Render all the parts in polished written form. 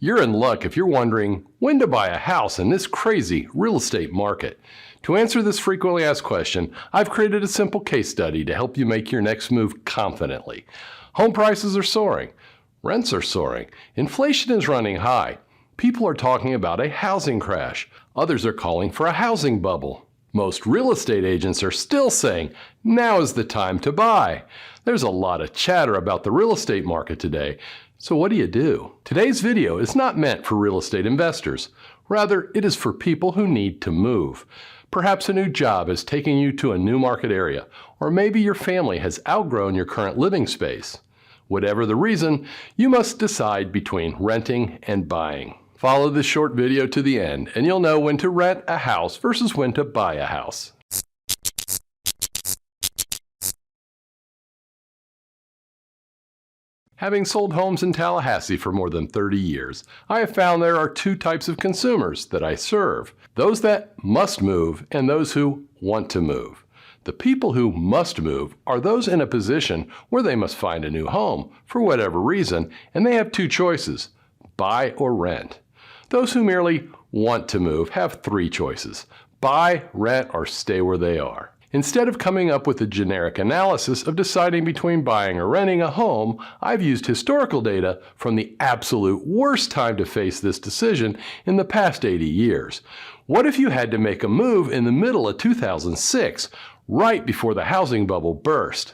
You're in luck if you're wondering when to buy a house in this crazy real estate market. To answer this frequently asked question, I've created a simple case study to help you make your next move confidently. Home prices are soaring. Rents are soaring. Inflation is running high. People are talking about a housing crash. Others are calling for a housing bubble. Most real estate agents are still saying, now is the time to buy. There's a lot of chatter about the real estate market today. So what do you do? Today's video is not meant for real estate investors. Rather, it is for people who need to move. Perhaps a new job is taking you to a new market area, or maybe your family has outgrown your current living space. Whatever the reason, you must decide between renting and buying. Follow this short video to the end, and you'll know when to rent a house versus when to buy a house. Having sold homes in Tallahassee for more than 30 years, I have found there are two types of consumers that I serve. Those that must move and those who want to move. The people who must move are those in a position where they must find a new home for whatever reason, and they have two choices: buy or rent. Those who merely want to move have three choices: buy, rent, or stay where they are. Instead of coming up with a generic analysis of deciding between buying or renting a home, I've used historical data from the absolute worst time to face this decision in the past 80 years. What if you had to make a move in the middle of 2006, right before the housing bubble burst?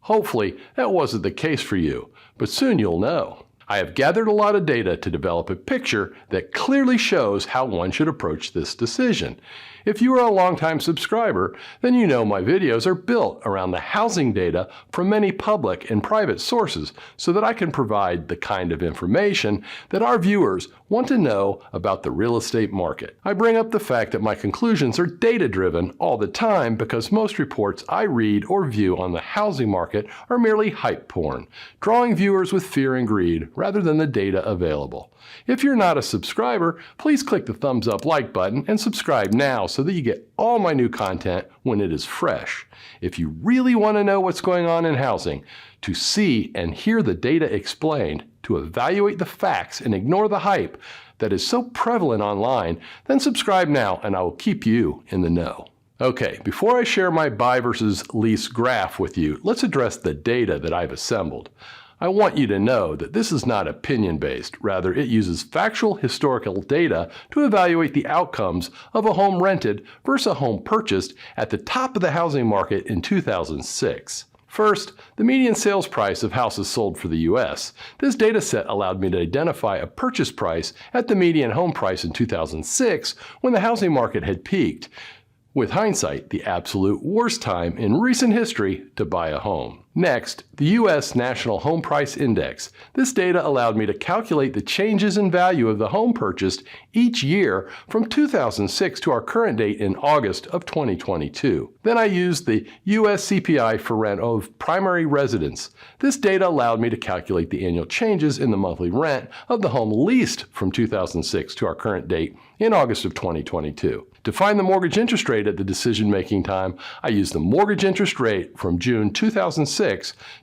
Hopefully, that wasn't the case for you, but soon you'll know. I have gathered a lot of data to develop a picture that clearly shows how one should approach this decision. If you are a longtime subscriber, then you know my videos are built around the housing data from many public and private sources so that I can provide the kind of information that our viewers want to know about the real estate market. I bring up the fact that my conclusions are data-driven all the time because most reports I read or view on the housing market are merely hype porn, drawing viewers with fear and greed rather than the data available. If you're not a subscriber, please click the thumbs up like button and subscribe now so that you get all my new content when it is fresh. If you really want to know what's going on in housing, to see and hear the data explained, to evaluate the facts and ignore the hype that is so prevalent online, then subscribe now and I will keep you in the know. Okay, before I share my buy versus lease graph with you, let's address the data that I've assembled. I want you to know that this is not opinion-based. Rather, it uses factual historical data to evaluate the outcomes of a home rented versus a home purchased at the top of the housing market in 2006. First, the median sales price of houses sold for the U.S. This data set allowed me to identify a purchase price at the median home price in 2006 when the housing market had peaked. With hindsight, the absolute worst time in recent history to buy a home. Next, the U.S. National Home Price Index. This data allowed me to calculate the changes in value of the home purchased each year from 2006 to our current date in August of 2022. Then I used the U.S. CPI for rent of primary residence. This data allowed me to calculate the annual changes in the monthly rent of the home leased from 2006 to our current date in August of 2022. To find the mortgage interest rate at the decision-making time, I used the mortgage interest rate from June 2006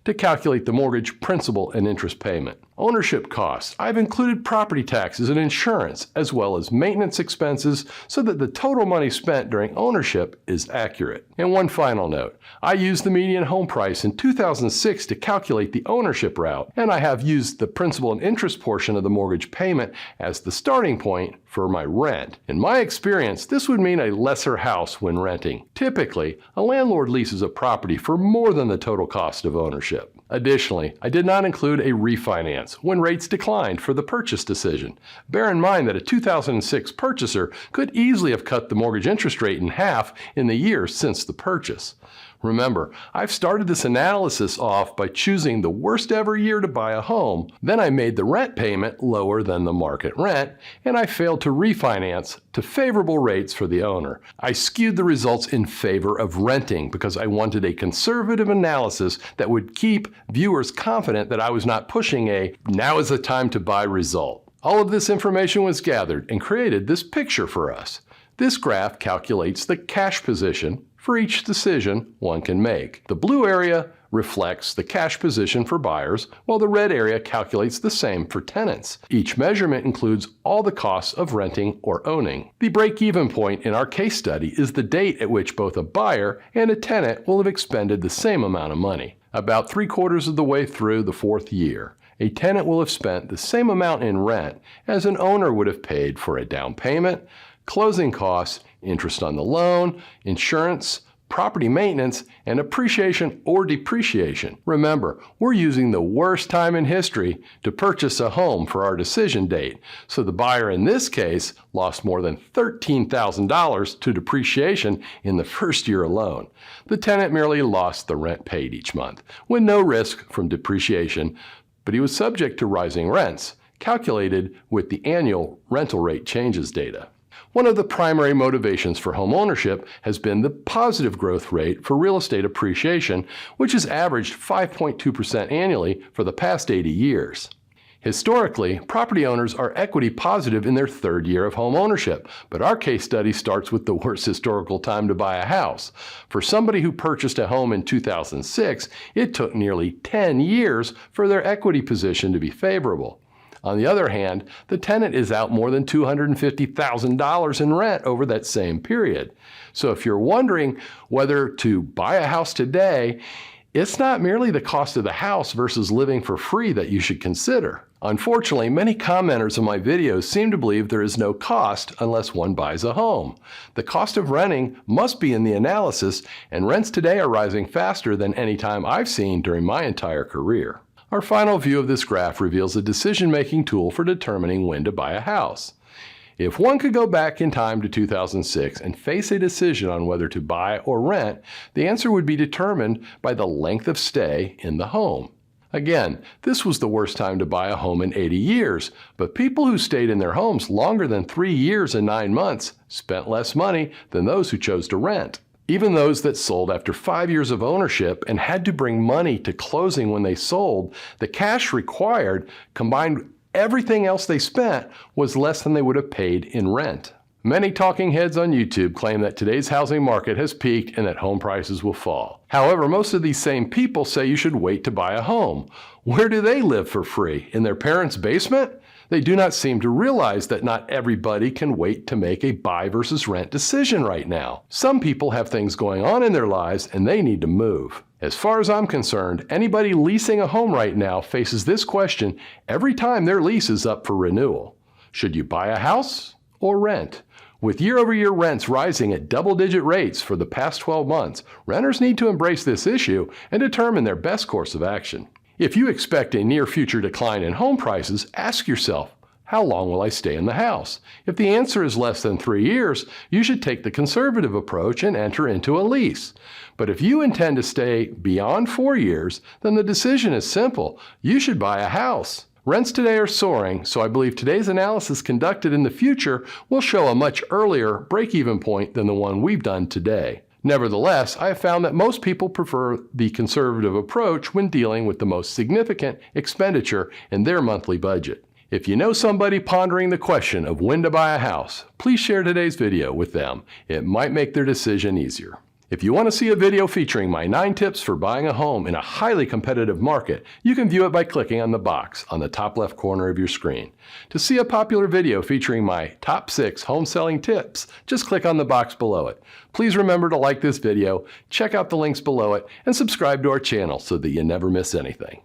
to calculate the mortgage principal and interest payment. Ownership costs. I've included property taxes and insurance, as well as maintenance expenses, so that the total money spent during ownership is accurate. And one final note, I used the median home price in 2006 to calculate the ownership route, and I have used the principal and interest portion of the mortgage payment as the starting point for my rent. In my experience, this would mean a lesser house when renting. Typically, a landlord leases a property for more than the total cost of ownership. Additionally, I did not include a refinance when rates declined for the purchase decision. Bear in mind that a 2006 purchaser could easily have cut the mortgage interest rate in half in the years since the purchase. Remember, I've started this analysis off by choosing the worst ever year to buy a home. Then I made the rent payment lower than the market rent, and I failed to refinance to favorable rates for the owner. I skewed the results in favor of renting because I wanted a conservative analysis that would keep viewers confident that I was not pushing a now is the time to buy result. All of this information was gathered and created this picture for us. This graph calculates the cash position for each decision one can make. The blue area reflects the cash position for buyers, while the red area calculates the same for tenants. Each measurement includes all the costs of renting or owning. The break-even point in our case study is the date at which both a buyer and a tenant will have expended the same amount of money. About 3/4 of the way through the 4th year, a tenant will have spent the same amount in rent as an owner would have paid for a down payment, closing costs, interest on the loan, insurance, property maintenance, and appreciation or depreciation. Remember, we're using the worst time in history to purchase a home for our decision date, so the buyer in this case lost more than $13,000 to depreciation in the first year alone. The tenant merely lost the rent paid each month, with no risk from depreciation, but he was subject to rising rents, calculated with the annual rental rate changes data. One of the primary motivations for home ownership has been the positive growth rate for real estate appreciation, which has averaged 5.2% annually for the past 80 years. Historically, property owners are equity positive in their 3rd year of home ownership, but our case study starts with the worst historical time to buy a house. For somebody who purchased a home in 2006, it took nearly 10 years for their equity position to be favorable. On the other hand, the tenant is out more than $250,000 in rent over that same period. So if you're wondering whether to buy a house today, it's not merely the cost of the house versus living for free that you should consider. Unfortunately, many commenters on my videos seem to believe there is no cost unless one buys a home. The cost of renting must be in the analysis, and rents today are rising faster than any time I've seen during my entire career. Our final view of this graph reveals a decision-making tool for determining when to buy a house. If one could go back in time to 2006 and face a decision on whether to buy or rent, the answer would be determined by the length of stay in the home. Again, this was the worst time to buy a home in 80 years, but people who stayed in their homes longer than 3 years and 9 months spent less money than those who chose to rent. Even those that sold after 5 years of ownership and had to bring money to closing when they sold, the cash required, combined with everything else they spent, was less than they would have paid in rent. Many talking heads on YouTube claim that today's housing market has peaked and that home prices will fall. However, most of these same people say you should wait to buy a home. Where do they live for free? In their parents' basement? They do not seem to realize that not everybody can wait to make a buy versus rent decision right now. Some people have things going on in their lives and they need to move. As far as I'm concerned, anybody leasing a home right now faces this question every time their lease is up for renewal. Should you buy a house or rent? With year-over-year rents rising at double-digit rates for the past 12 months, renters need to embrace this issue and determine their best course of action. If you expect a near-future decline in home prices, ask yourself, how long will I stay in the house? If the answer is less than 3 years, you should take the conservative approach and enter into a lease. But if you intend to stay beyond 4 years, then the decision is simple. You should buy a house. Rents today are soaring, so I believe today's analysis conducted in the future will show a much earlier break-even point than the one we've done today. Nevertheless, I have found that most people prefer the conservative approach when dealing with the most significant expenditure in their monthly budget. If you know somebody pondering the question of when to buy a house, please share today's video with them. It might make their decision easier. If you want to see a video featuring my 9 tips for buying a home in a highly competitive market, you can view it by clicking on the box on the top left corner of your screen. To see a popular video featuring my top 6 home selling tips, just click on the box below it. Please remember to like this video, check out the links below it, and subscribe to our channel so that you never miss anything.